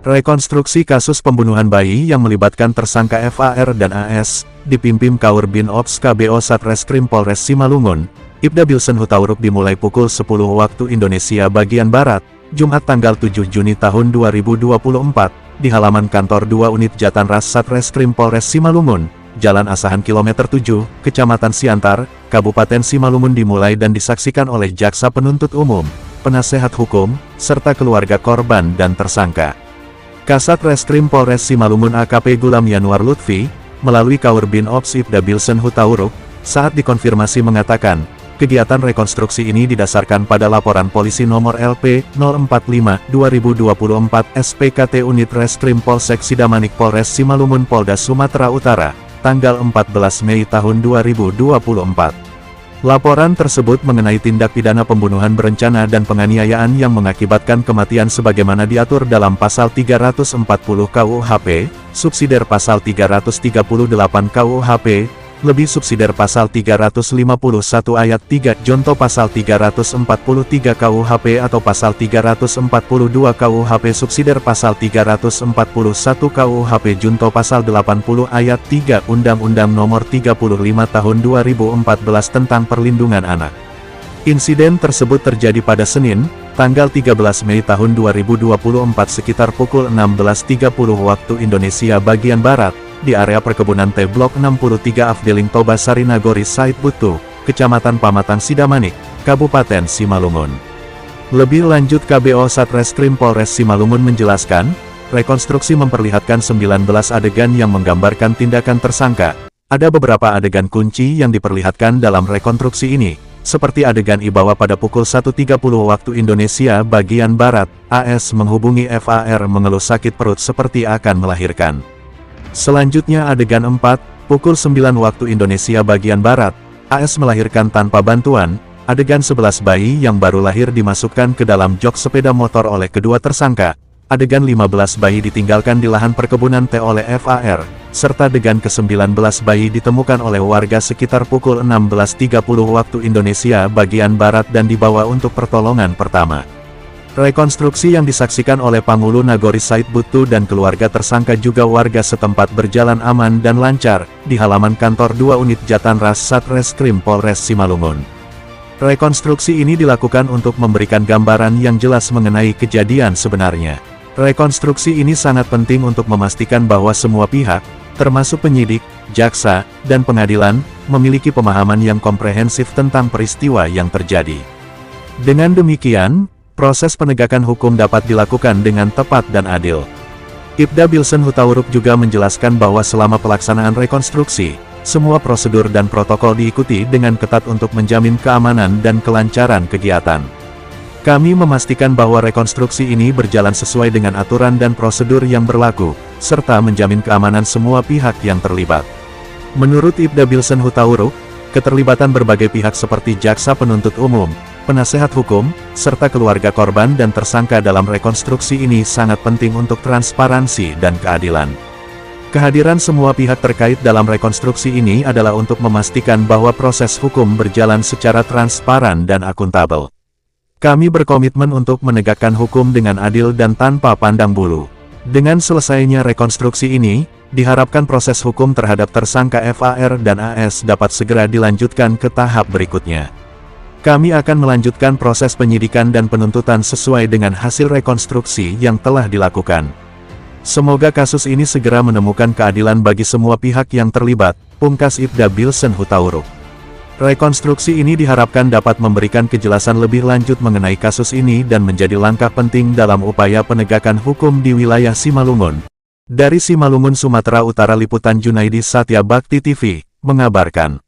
Rekonstruksi kasus pembunuhan bayi yang melibatkan tersangka FAR dan AS, dipimpin Kaur Bin Ops KBO Satreskrim Polres Simalungun, Ibda Bilsen Hutauruk dimulai pukul 10 waktu Indonesia bagian Barat, Jumat tanggal 7 Juni tahun 2024, di halaman kantor 2 Unit Jatanras Satreskrim Polres Simalungun, Jalan Asahan Kilometer 7, Kecamatan Siantar, Kabupaten Simalungun dimulai dan disaksikan oleh Jaksa Penuntut Umum, Penasehat Hukum, serta keluarga korban dan tersangka. Kasat Reskrim Polres Simalungun AKP Gulam Yanuar Lutfi, melalui Kaur Bin Ops Ibda Bilsen Hutauruk, saat dikonfirmasi mengatakan, kegiatan rekonstruksi ini didasarkan pada laporan polisi nomor LP 045/2024 SPKT Unit Reskrim Polsek Sidamanik Polres Simalungun Polda Sumatera Utara, tanggal 14 Mei tahun 2024. Laporan tersebut mengenai tindak pidana pembunuhan berencana dan penganiayaan yang mengakibatkan kematian sebagaimana diatur dalam Pasal 340 KUHP, subsidiar Pasal 338 KUHP, lebih subsidiar Pasal 351 Ayat 3 Jonto Pasal 343 KUHP atau Pasal 342 KUHP subsidiar Pasal 341 KUHP Junto Pasal 80 Ayat 3 Undang-Undang Nomor 35 Tahun 2014 tentang Perlindungan Anak. Insiden tersebut terjadi pada Senin, tanggal 13 Mei tahun 2024 sekitar pukul 16.30 waktu Indonesia bagian Barat, di area perkebunan teh Blok 63 Afdeling Toba Sarinagori Said Butu, Kecamatan Pamatang Sidamanik, Kabupaten Simalungun. Lebih lanjut KBO Satreskrim Polres Simalungun menjelaskan, rekonstruksi memperlihatkan 19 adegan yang menggambarkan tindakan tersangka. Ada beberapa adegan kunci yang diperlihatkan dalam rekonstruksi ini, seperti adegan Ibawa pada pukul 1.30 waktu Indonesia bagian Barat, AS menghubungi FAR mengeluh sakit perut seperti akan melahirkan. Selanjutnya adegan 4, pukul 9 waktu Indonesia bagian Barat, AS melahirkan tanpa bantuan, adegan 11 bayi yang baru lahir dimasukkan ke dalam jok sepeda motor oleh kedua tersangka, adegan 15 bayi ditinggalkan di lahan perkebunan teh oleh FAR, serta adegan ke-19 bayi ditemukan oleh warga sekitar pukul 16.30 waktu Indonesia bagian Barat dan dibawa untuk pertolongan pertama. Rekonstruksi yang disaksikan oleh Pangulu Nagori Said Butu dan keluarga tersangka juga warga setempat berjalan aman dan lancar, di halaman kantor 2 Unit Jatanras Satreskrim Polres Simalungun. Rekonstruksi ini dilakukan untuk memberikan gambaran yang jelas mengenai kejadian sebenarnya. Rekonstruksi ini sangat penting untuk memastikan bahwa semua pihak, termasuk penyidik, jaksa, dan pengadilan, memiliki pemahaman yang komprehensif tentang peristiwa yang terjadi. Dengan demikian, proses penegakan hukum dapat dilakukan dengan tepat dan adil. Ibda Bilsen Hutauruk juga menjelaskan bahwa selama pelaksanaan rekonstruksi, semua prosedur dan protokol diikuti dengan ketat untuk menjamin keamanan dan kelancaran kegiatan. Kami memastikan bahwa rekonstruksi ini berjalan sesuai dengan aturan dan prosedur yang berlaku, serta menjamin keamanan semua pihak yang terlibat. Menurut Ibda Bilsen Hutauruk, keterlibatan berbagai pihak seperti Jaksa Penuntut Umum, Penasehat Hukum, serta keluarga korban dan tersangka dalam rekonstruksi ini sangat penting untuk transparansi dan keadilan. Kehadiran semua pihak terkait dalam rekonstruksi ini adalah untuk memastikan bahwa proses hukum berjalan secara transparan dan akuntabel. Kami berkomitmen untuk menegakkan hukum dengan adil dan tanpa pandang bulu. Dengan selesainya rekonstruksi ini, diharapkan proses hukum terhadap tersangka FAR dan AS dapat segera dilanjutkan ke tahap berikutnya. Kami akan melanjutkan proses penyidikan dan penuntutan sesuai dengan hasil rekonstruksi yang telah dilakukan. Semoga kasus ini segera menemukan keadilan bagi semua pihak yang terlibat, pungkas Ibda Bilsen Hutauruk. Rekonstruksi ini diharapkan dapat memberikan kejelasan lebih lanjut mengenai kasus ini dan menjadi langkah penting dalam upaya penegakan hukum di wilayah Simalungun. Dari Simalungun, Sumatera Utara, Liputan Junaidi Satya Bakti TV, mengabarkan.